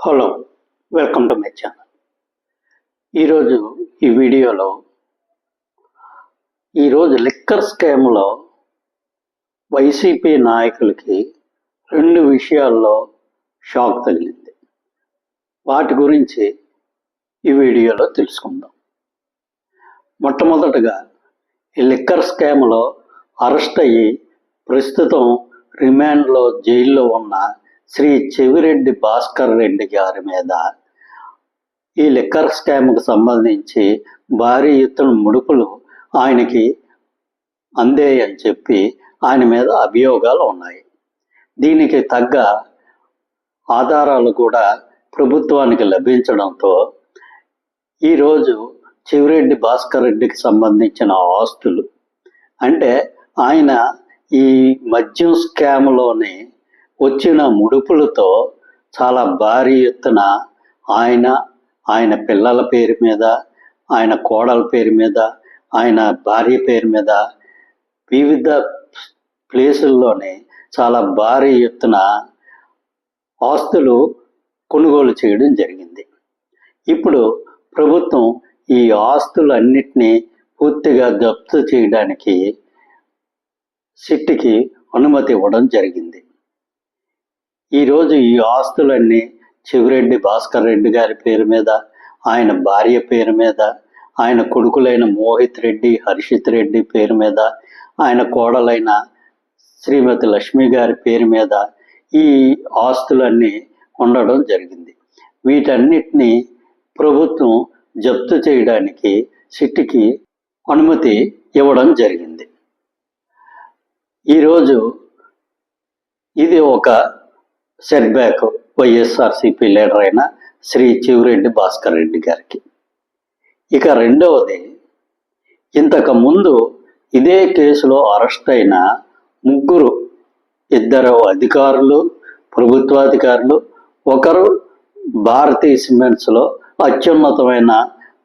Hello, welcome to my channel. ఈరోజు ఈ వీడియోలో లిక్కర్ స్కామ్లో వైసీపీ నాయకులకి రెండు విషయాల్లో షాక్ తగిలింది. వాటి గురించి ఈ వీడియోలో తెలుసుకుందాం. మొట్టమొదటగా ఈ లిక్కర్ స్కామ్లో అరెస్ట్ అయ్యి ప్రస్తుతం రిమాండ్లో జైల్లో ఉన్న శ్రీ చెవిరెడ్డి భాస్కర్ రెడ్డి గారి మీద ఈ లిక్కర్ స్కామ్కు సంబంధించి భారీ ఎత్తున ముడుపులు ఆయనకి అందేయని చెప్పి ఆయన మీద అభియోగాలు ఉన్నాయి. దీనికి తగ్గ ఆధారాలు కూడా ప్రభుత్వానికి లభించడంతో ఈరోజు చెవిరెడ్డి భాస్కర్ రెడ్డికి సంబంధించిన ఆస్తులు, అంటే ఆయన ఈ మద్యం స్కామ్లోనే వచ్చిన ముడుపులతో చాలా భారీ ఎత్తున ఆయన పిల్లల పేరు మీద, ఆయన కోడల పేరు మీద, ఆయన భార్య పేరు మీద వివిధ ప్లేసుల్లోనే చాలా భారీ ఎత్తున ఆస్తులు కొనుగోలు చేయడం జరిగింది. ఇప్పుడు ప్రభుత్వం ఈ ఆస్తులన్నిటినీ పూర్తిగా జప్తు చేయడానికి సిట్కి అనుమతి ఇవ్వడం జరిగింది. ఈరోజు ఈ ఆస్తులన్నీ చెవిరెడ్డి భాస్కర్ రెడ్డి గారి పేరు మీద, ఆయన భార్య పేరు మీద, ఆయన కొడుకులైన మోహిత్ రెడ్డి, హర్షిత్ రెడ్డి పేరు మీద, ఆయన కోడలైన శ్రీమతి లక్ష్మి గారి పేరు మీద ఈ ఆస్తులన్నీ ఉండడం జరిగింది. వీటన్నిటినీ ప్రభుత్వం జప్తు చేయడానికి సిట్కి అనుమతి ఇవ్వడం జరిగింది. ఈరోజు ఇది ఒక సెట్ బ్యాక్ వైఎస్ఆర్సీపీ లీడర్ అయిన శ్రీ చెవిరెడ్డి భాస్కర్ రెడ్డి గారికి. ఇక రెండవది, ఇంతకు ముందు ఇదే కేసులో అరెస్ట్ అయిన ఇద్దరు అధికారులు, ప్రభుత్వాధికారులు, ఒకరు భారతీయ సిమెంట్స్లో అత్యున్నతమైన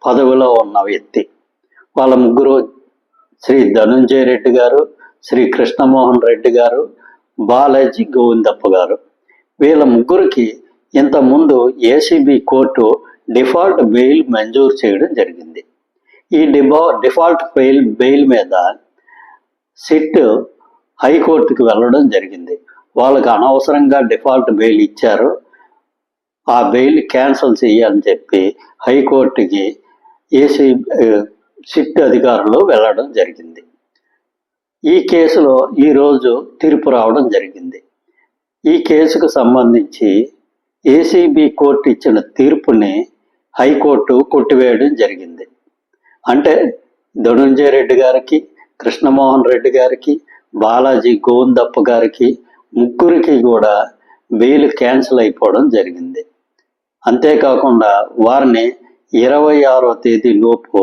పదవిలో ఉన్న వ్యక్తి. వాళ్ళ ముగ్గురు శ్రీ ధనుంజయ రెడ్డి గారు, శ్రీ కృష్ణమోహన్ రెడ్డి గారు, బాలాజీ గోవిందప్ప గారు. వీళ్ళ ముగ్గురికి ఇంతకుముందు ఏసీబీ కోర్టు డిఫాల్ట్ బెయిల్ మంజూరు చేయడం జరిగింది. ఈ డిఫాల్ట్ బెయిల్ మీద సిట్ హైకోర్టుకి వెళ్ళడం జరిగింది. వాళ్ళకి అనవసరంగా డిఫాల్ట్ బెయిల్ ఇచ్చారు, ఆ బెయిల్ క్యాన్సిల్ చేయాలని చెప్పి హైకోర్టుకి సిట్ అధికారులు వెళ్ళడం జరిగింది. ఈ కేసులో ఈరోజు తీర్పు రావడం జరిగింది. ఈ కేసుకు సంబంధించి ఏసీబీ కోర్టు ఇచ్చిన తీర్పుని హైకోర్టు కొట్టివేయడం జరిగింది. అంటే ధనుంజయ రెడ్డి గారికి, కృష్ణమోహన్ రెడ్డి గారికి, బాలాజీ గోవిందప్ప గారికి ముగ్గురికి కూడా బెయిల్ క్యాన్సిల్ అయిపోవడం జరిగింది. అంతేకాకుండా వారిని 26వ తేదీ లోపు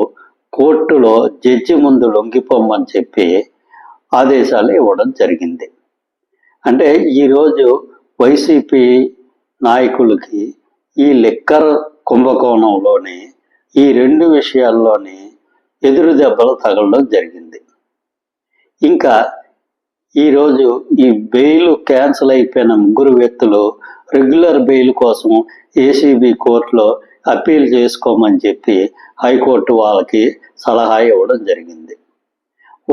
కోర్టులో జడ్జి ముందు లొంగిపోమని చెప్పి ఆదేశాలు ఇవ్వడం జరిగింది. అంటే ఈరోజు వైసీపీ నాయకులకి ఈ లిక్కర్ కుంభకోణంలోనే ఈ రెండు విషయాల్లోనే ఎదురు దెబ్బలు తగలడం జరిగింది. ఇంకా ఈరోజు ఈ బెయిల్ క్యాన్సిల్ అయిపోయిన ముగ్గురు వ్యక్తులు రెగ్యులర్ బెయిల్ కోసం ఏసీబీ కోర్టులో అప్పీల్ చేసుకోమని చెప్పి హైకోర్టు వాళ్ళకి సలహా ఇవ్వడం జరిగింది.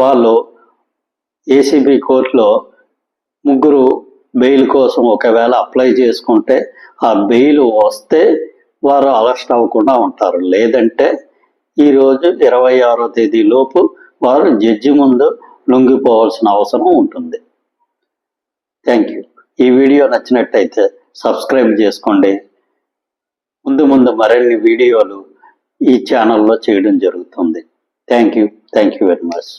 వాళ్ళు ఏసీబీ కోర్టులో ముగ్గురు బెయిల్ కోసం ఒకవేళ అప్లై చేసుకుంటే ఆ బెయిల్ వస్తే వారు అరెస్ట్ అవ్వకుండా ఉంటారు, లేదంటే ఈరోజు 26వ తేదీ లోపు వారు జడ్జి ముందు లొంగిపోవాల్సిన అవసరం ఉంటుంది. Thank you. ఈ వీడియో నచ్చినట్టయితే సబ్స్క్రైబ్ చేసుకోండి. ముందు మరిన్ని వీడియోలు ఈ ఛానల్లో చేయడం జరుగుతుంది. Thank you very much.